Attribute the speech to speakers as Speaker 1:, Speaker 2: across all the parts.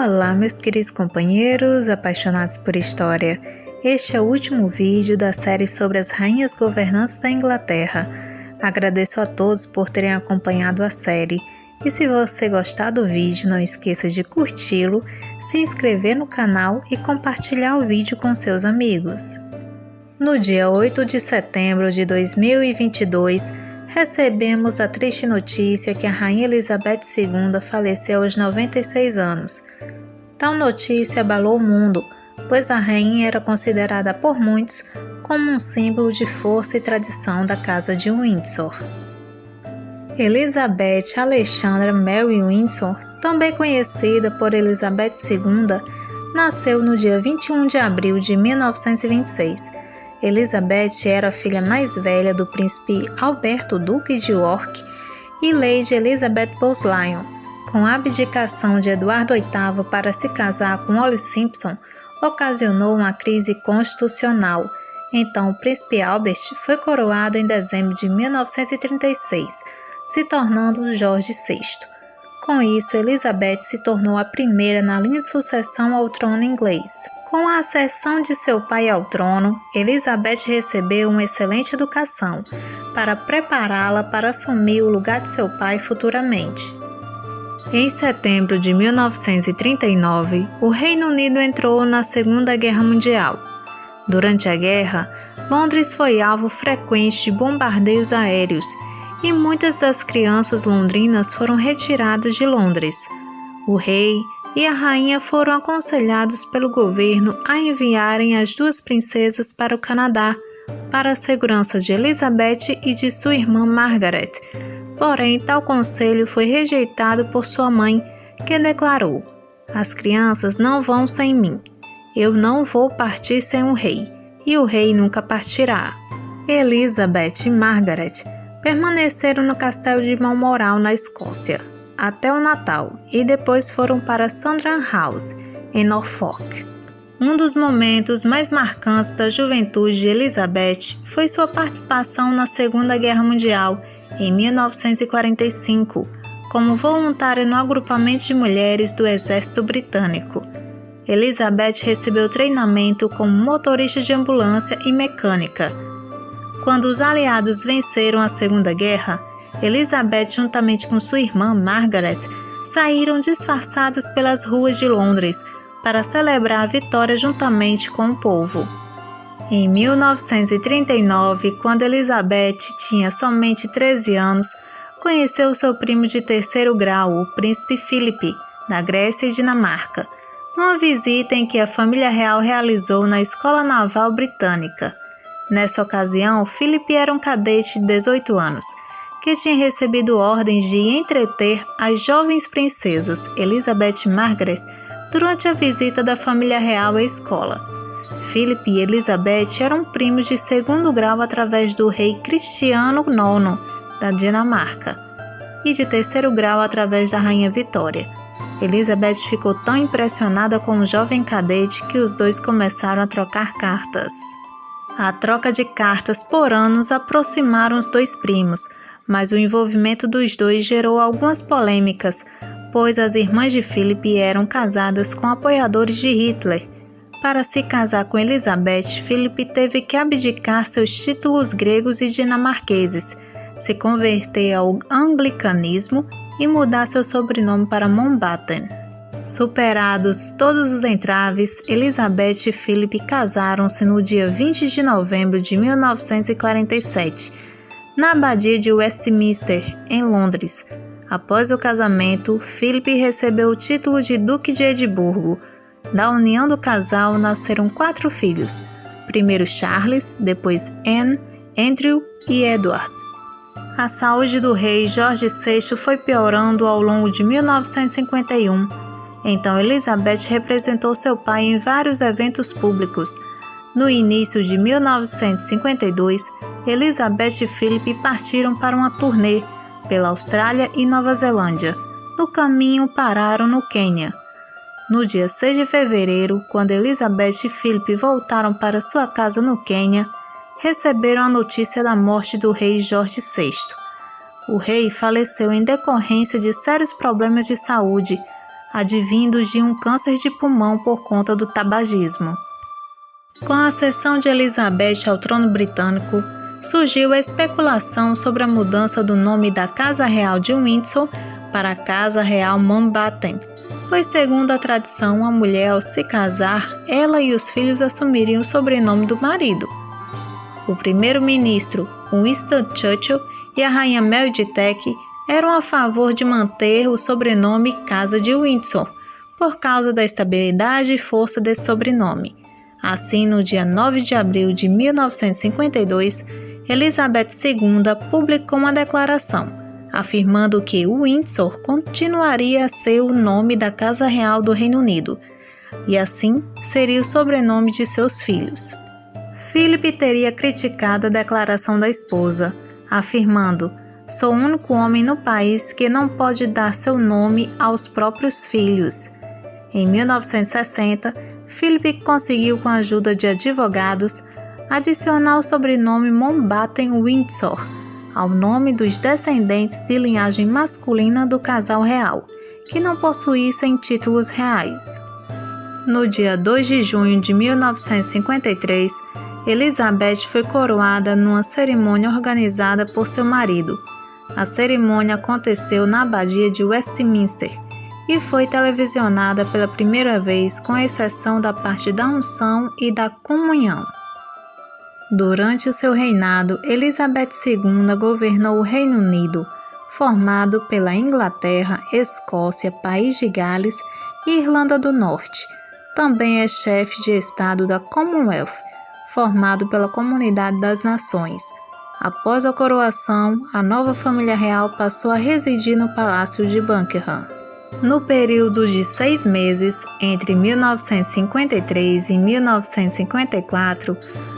Speaker 1: Olá, meus queridos companheiros apaixonados por história. Este é o último vídeo da série sobre as rainhas governantes da Inglaterra. Agradeço a todos por terem acompanhado a série. E se você gostar do vídeo, não esqueça de curti-lo, se inscrever no canal e compartilhar o vídeo com seus amigos. No dia 8 de setembro de 2022, recebemos a triste notícia que a Rainha Elizabeth II faleceu aos 96 anos. Tal notícia abalou o mundo, pois a rainha era considerada por muitos como um símbolo de força e tradição da Casa de Windsor. Elizabeth Alexandra Mary Windsor, também conhecida por Elizabeth II, nasceu no dia 21 de abril de 1926. Elizabeth era a filha mais velha do príncipe Alberto, Duque de York, e Lady Elizabeth Bowes-Lyon. Com a abdicação de Eduardo VIII para se casar com Holly Simpson, ocasionou uma crise constitucional. Então, o príncipe Albert foi coroado em dezembro de 1936, se tornando Jorge VI. Com isso, Elizabeth se tornou a primeira na linha de sucessão ao trono inglês. Com a ascensão de seu pai ao trono, Elizabeth recebeu uma excelente educação para prepará-la para assumir o lugar de seu pai futuramente. Em setembro de 1939, o Reino Unido entrou na Segunda Guerra Mundial. Durante a guerra, Londres foi alvo frequente de bombardeios aéreos e muitas das crianças londrinas foram retiradas de Londres. O rei e a rainha foram aconselhados pelo governo a enviarem as duas princesas para o Canadá, para a segurança de Elizabeth e de sua irmã Margaret. Porém, tal conselho foi rejeitado por sua mãe, que declarou: "As crianças não vão sem mim. Eu não vou partir sem o rei, e o rei nunca partirá." Elizabeth e Margaret permaneceram no castelo de Balmoral, na Escócia, até o Natal, e depois foram para Sandringham House, em Norfolk. Um dos momentos mais marcantes da juventude de Elizabeth foi sua participação na Segunda Guerra Mundial, em 1945, como voluntária no agrupamento de mulheres do Exército Britânico. Elizabeth recebeu treinamento como motorista de ambulância e mecânica. Quando os aliados venceram a Segunda Guerra, Elizabeth, juntamente com sua irmã Margaret, saíram disfarçadas pelas ruas de Londres para celebrar a vitória juntamente com o povo. Em 1939, quando Elizabeth tinha somente 13 anos, conheceu seu primo de terceiro grau, o príncipe Philip, da Grécia e Dinamarca, numa visita em que a família real realizou na Escola Naval Britânica. Nessa ocasião, Philip era um cadete de 18 anos, que tinha recebido ordens de entreter as jovens princesas Elizabeth e Margaret durante a visita da família real à escola. Philip e Elizabeth eram primos de segundo grau através do rei Cristiano IX, da Dinamarca, e de terceiro grau através da rainha Vitória. Elizabeth ficou tão impressionada com o jovem cadete que os dois começaram a trocar cartas. A troca de cartas por anos aproximaram os dois primos, mas o envolvimento dos dois gerou algumas polêmicas, pois as irmãs de Philip eram casadas com apoiadores de Hitler. Para se casar com Elizabeth, Philip teve que abdicar seus títulos gregos e dinamarqueses, se converter ao anglicanismo e mudar seu sobrenome para Mountbatten. Superados todos os entraves, Elizabeth e Philip casaram-se no dia 20 de novembro de 1947, na Abadia de Westminster, em Londres. Após o casamento, Philip recebeu o título de Duque de Edimburgo. Da união do casal nasceram 4 filhos, primeiro Charles, depois Anne, Andrew e Edward. A saúde do rei Jorge VI foi piorando ao longo de 1951, então Elizabeth representou seu pai em vários eventos públicos. No início de 1952, Elizabeth e Philip partiram para uma turnê pela Austrália e Nova Zelândia. No caminho, pararam no Quênia. No dia 6 de fevereiro, quando Elizabeth e Philip voltaram para sua casa no Quênia, receberam a notícia da morte do rei Jorge VI. O rei faleceu em decorrência de sérios problemas de saúde, advindos de um câncer de pulmão por conta do tabagismo. Com a ascensão de Elizabeth ao trono britânico, surgiu a especulação sobre a mudança do nome da Casa Real de Windsor para a Casa Real Mountbatten, pois, segundo a tradição, a mulher, ao se casar, ela e os filhos assumiriam o sobrenome do marido. O primeiro-ministro Winston Churchill e a rainha Melchizedek eram a favor de manter o sobrenome Casa de Windsor, por causa da estabilidade e força desse sobrenome. Assim, no dia 9 de abril de 1952, Elizabeth II publicou uma declaração, afirmando que Windsor continuaria a ser o nome da Casa Real do Reino Unido, e assim seria o sobrenome de seus filhos. Philip teria criticado a declaração da esposa, afirmando: "Sou o único homem no país que não pode dar seu nome aos próprios filhos." Em 1960, Philip conseguiu, com a ajuda de advogados, adicionar o sobrenome Mountbatten-Windsor ao nome dos descendentes de linhagem masculina do casal real, que não possuíssem títulos reais. No dia 2 de junho de 1953, Elizabeth foi coroada numa cerimônia organizada por seu marido. A cerimônia aconteceu na Abadia de Westminster e foi televisionada pela primeira vez, com exceção da parte da unção e da comunhão. Durante o seu reinado, Elizabeth II governou o Reino Unido, formado pela Inglaterra, Escócia, País de Gales e Irlanda do Norte. Também é chefe de Estado da Commonwealth, formado pela Comunidade das Nações. Após a coroação, a nova família real passou a residir no Palácio de Buckingham. No período de 6 meses, entre 1953 e 1954,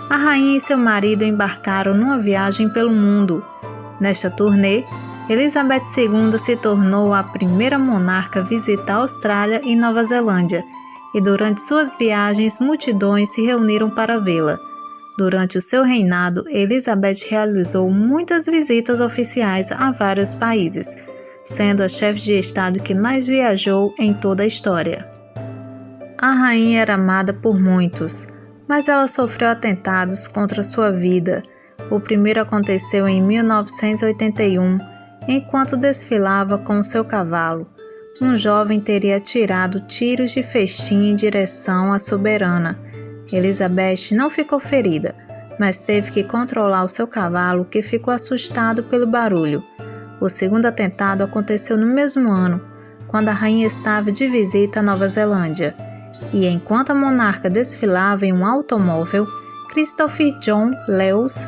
Speaker 1: a rainha e seu marido embarcaram numa viagem pelo mundo. Nesta turnê, Elizabeth II se tornou a primeira monarca a visitar a Austrália e Nova Zelândia, e durante suas viagens multidões se reuniram para vê-la. Durante o seu reinado, Elizabeth realizou muitas visitas oficiais a vários países, sendo a chefe de Estado que mais viajou em toda a história. A rainha era amada por muitos, mas ela sofreu atentados contra sua vida. O primeiro aconteceu em 1981, enquanto desfilava com seu cavalo. Um jovem teria atirado tiros de festim em direção à soberana. Elizabeth não ficou ferida, mas teve que controlar o seu cavalo, que ficou assustado pelo barulho. O segundo atentado aconteceu no mesmo ano, quando a rainha estava de visita à Nova Zelândia. E enquanto a monarca desfilava em um automóvel, Christopher John Lewis,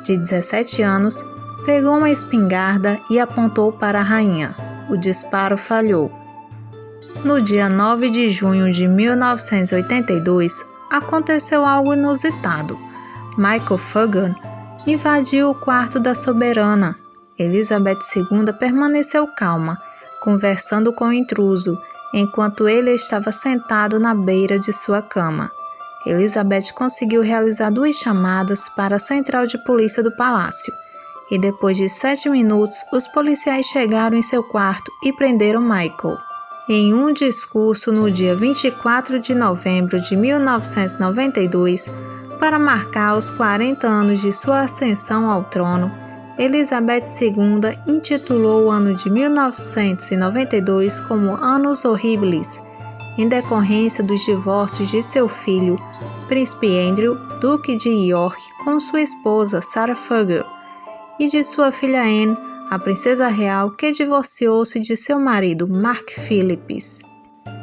Speaker 1: de 17 anos, pegou uma espingarda e apontou para a rainha. O disparo falhou. No dia 9 de junho de 1982, aconteceu algo inusitado. Michael Fagan invadiu o quarto da soberana. Elizabeth II permaneceu calma, conversando com o intruso, enquanto ele estava sentado na beira de sua cama. Elizabeth conseguiu realizar 2 chamadas para a central de polícia do palácio, e depois de 7 minutos, os policiais chegaram em seu quarto e prenderam Michael. Em um discurso no dia 24 de novembro de 1992, para marcar os 40 anos de sua ascensão ao trono, Elizabeth II intitulou o ano de 1992 como Annus Horribilis, em decorrência dos divórcios de seu filho, Príncipe Andrew, Duque de York, com sua esposa Sarah Fugger, e de sua filha Anne, a princesa real, que divorciou-se de seu marido Mark Phillips.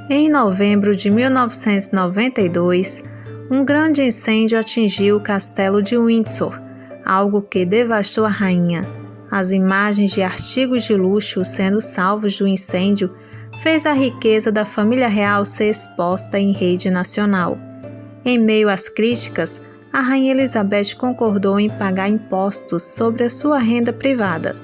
Speaker 1: Em novembro de 1992, um grande incêndio atingiu o castelo de Windsor, algo que devastou a rainha. As imagens de artigos de luxo sendo salvos do incêndio fez a riqueza da família real ser exposta em rede nacional. Em meio às críticas, a rainha Elizabeth concordou em pagar impostos sobre a sua renda privada.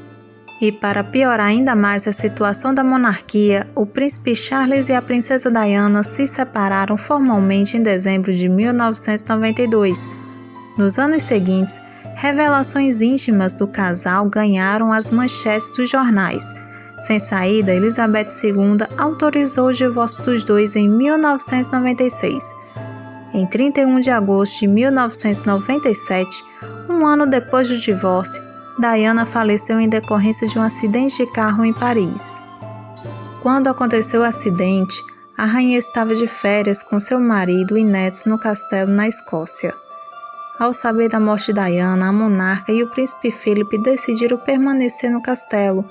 Speaker 1: E para piorar ainda mais a situação da monarquia, o príncipe Charles e a princesa Diana se separaram formalmente em dezembro de 1992. Nos anos seguintes, revelações íntimas do casal ganharam as manchetes dos jornais, Sem saída, Elizabeth II autorizou o divórcio dos dois em 1996. Em 31 de agosto de 1997, um ano depois do divórcio, Diana faleceu em decorrência de um acidente de carro em Paris. Quando aconteceu o acidente, a rainha estava de férias com seu marido e netos no castelo na Escócia. Ao saber da morte de Diana, a monarca e o príncipe Philip decidiram permanecer no castelo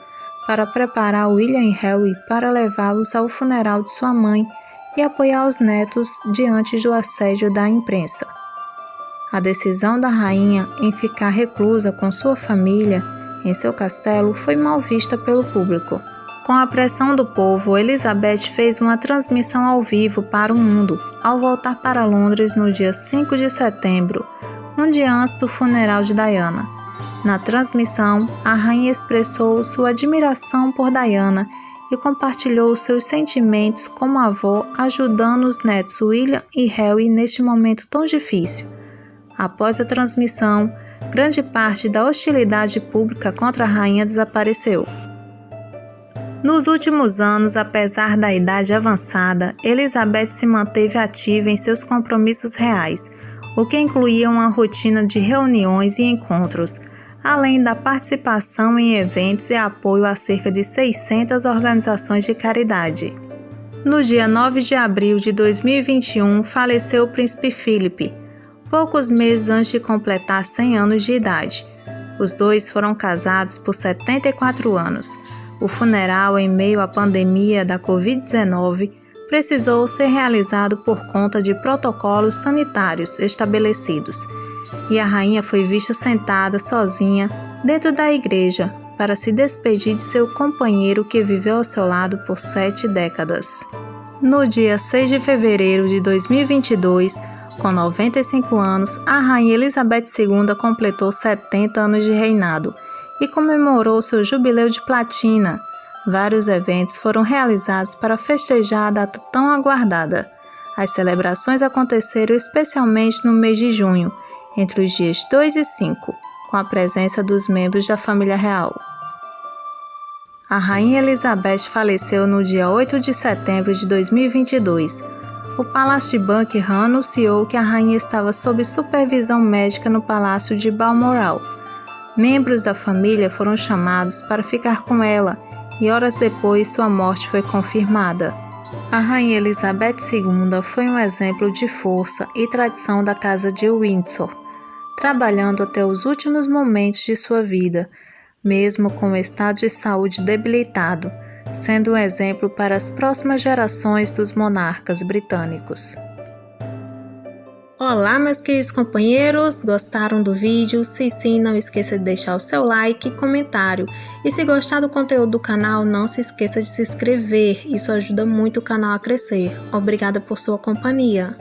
Speaker 1: para preparar William e Harry para levá-los ao funeral de sua mãe e apoiar os netos diante do assédio da imprensa. A decisão da rainha em ficar reclusa com sua família em seu castelo foi mal vista pelo público. Com a pressão do povo, Elizabeth fez uma transmissão ao vivo para o mundo ao voltar para Londres no dia 5 de setembro, um dia antes do funeral de Diana. Na transmissão, a rainha expressou sua admiração por Diana e compartilhou seus sentimentos como avó, ajudando os netos William e Harry neste momento tão difícil. Após a transmissão, grande parte da hostilidade pública contra a rainha desapareceu. Nos últimos anos, apesar da idade avançada, Elizabeth se manteve ativa em seus compromissos reais, o que incluía uma rotina de reuniões e encontros, além da participação em eventos e apoio a cerca de 600 organizações de caridade. No dia 9 de abril de 2021, faleceu o príncipe Philip, poucos meses antes de completar 100 anos de idade. Os dois foram casados por 74 anos. O funeral, em meio à pandemia da Covid-19, precisou ser realizado por conta de protocolos sanitários estabelecidos, e a rainha foi vista sentada sozinha dentro da igreja para se despedir de seu companheiro que viveu ao seu lado por 7 décadas. No dia 6 de fevereiro de 2022, com 95 anos, a rainha Elizabeth II completou 70 anos de reinado e comemorou seu jubileu de platina. Vários eventos foram realizados para festejar a data tão aguardada. As celebrações aconteceram especialmente no mês de junho, entre os dias 2 e 5, com a presença dos membros da família real. A rainha Elizabeth faleceu no dia 8 de setembro de 2022. O Palácio de Buckingham anunciou que a rainha estava sob supervisão médica no Palácio de Balmoral. Membros da família foram chamados para ficar com ela e horas depois sua morte foi confirmada. A rainha Elizabeth II foi um exemplo de força e tradição da Casa de Windsor, trabalhando até os últimos momentos de sua vida, mesmo com o estado de saúde debilitado, sendo um exemplo para as próximas gerações dos monarcas britânicos. Olá, meus queridos companheiros, gostaram do vídeo? Se sim, não esqueça de deixar o seu like e comentário. E se gostar do conteúdo do canal, não se esqueça de se inscrever, isso ajuda muito o canal a crescer. Obrigada por sua companhia.